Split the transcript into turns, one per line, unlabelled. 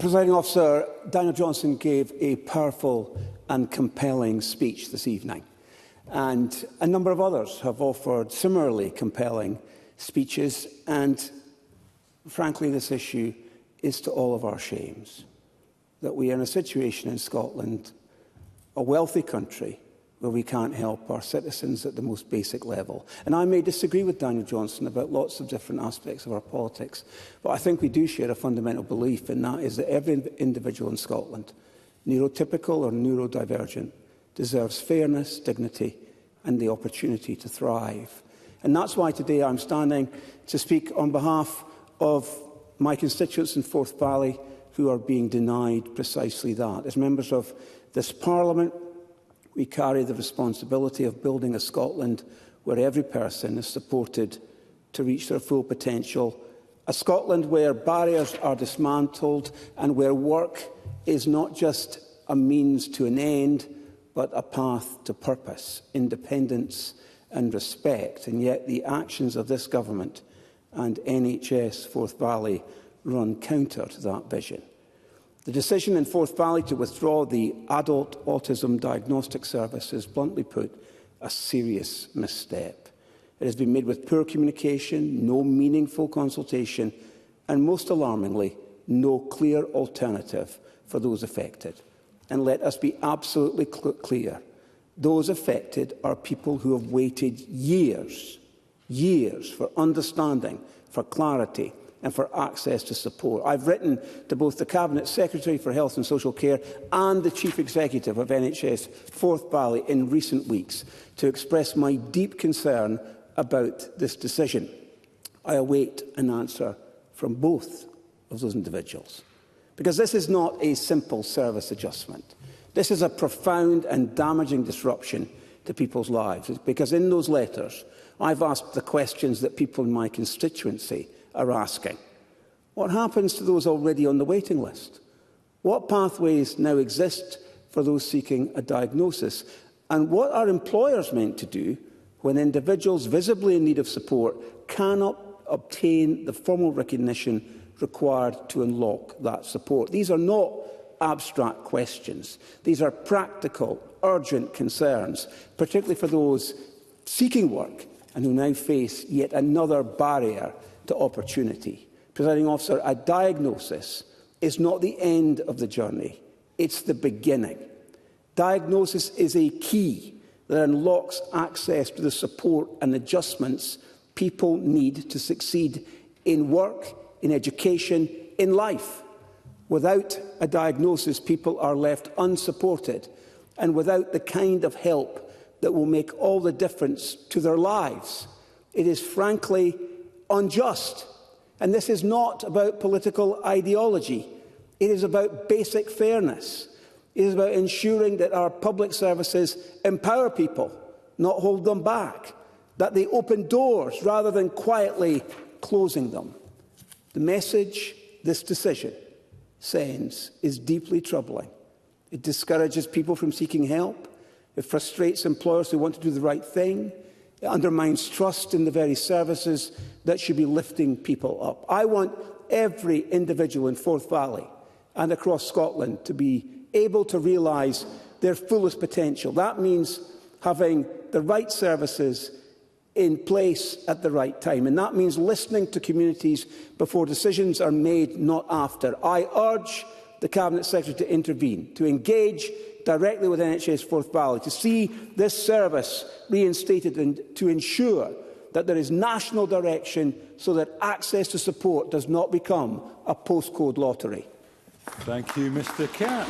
Presiding Officer, Daniel Johnson gave a powerful and compelling speech this evening, and a number of others have offered similarly compelling speeches, and frankly this issue is to all of our shames, that we are in a situation in Scotland, a wealthy country, where we can't help our citizens at the most basic level. And I may disagree with Daniel Johnson about lots of different aspects of our politics, but I think we do share a fundamental belief, and that is that every individual in Scotland, neurotypical or neurodivergent, deserves fairness, dignity and the opportunity to thrive. And that's why today I'm standing to speak on behalf of my constituents in Forth Valley who are being denied precisely that. As members of this Parliament, we carry the responsibility of building a Scotland where every person is supported to reach their full potential, a Scotland where barriers are dismantled and where work is not just a means to an end, but a path to purpose, independence and respect. And yet the actions of this government and NHS Forth Valley run counter to that vision. The decision in Forth Valley to withdraw the Adult Autism Diagnostic Service is, bluntly put, a serious misstep. It has been made with poor communication, no meaningful consultation, and most alarmingly, no clear alternative for those affected. And let us be absolutely clear, those affected are people who have waited years for understanding, for clarity, and for access to support. I've written to both the Cabinet Secretary for Health and Social Care and the Chief Executive of NHS Forth Valley in recent weeks to express my deep concern about this decision. I await an answer from both of those individuals, because this is not a simple service adjustment. This is a profound and damaging disruption to people's lives, because in those letters I've asked the questions that people in my constituency are asking. What happens to those already on the waiting list? What pathways now exist for those seeking a diagnosis? And what are employers meant to do when individuals visibly in need of support cannot obtain the formal recognition required to unlock that support? These are not abstract questions. These are practical, urgent concerns, particularly for those seeking work and who now face yet another barrier to opportunity. Presiding Officer, a diagnosis is not the end of the journey, it's the beginning. Diagnosis is a key that unlocks access to the support and adjustments people need to succeed in work, in education, in life. Without a diagnosis, people are left unsupported and without the kind of help that will make all the difference to their lives. It is frankly unjust. And this is not about political ideology. It is about basic fairness. It is about ensuring that our public services empower people, not hold them back, that they open doors rather than quietly closing them. The message this decision sends is deeply troubling. It discourages people from seeking help. It frustrates employers who want to do the right thing. It undermines trust in the very services that should be lifting people up. I want every individual in Forth Valley and across Scotland to be able to realise their fullest potential. That means having the right services in place at the right time, and that means listening to communities before decisions are made, not after. I urge the Cabinet Secretary to intervene, to engage directly with NHS Forth Valley, to see this service reinstated and to ensure that there is national direction so that access to support does not become a postcode lottery.
Thank you, Mr. Kerr.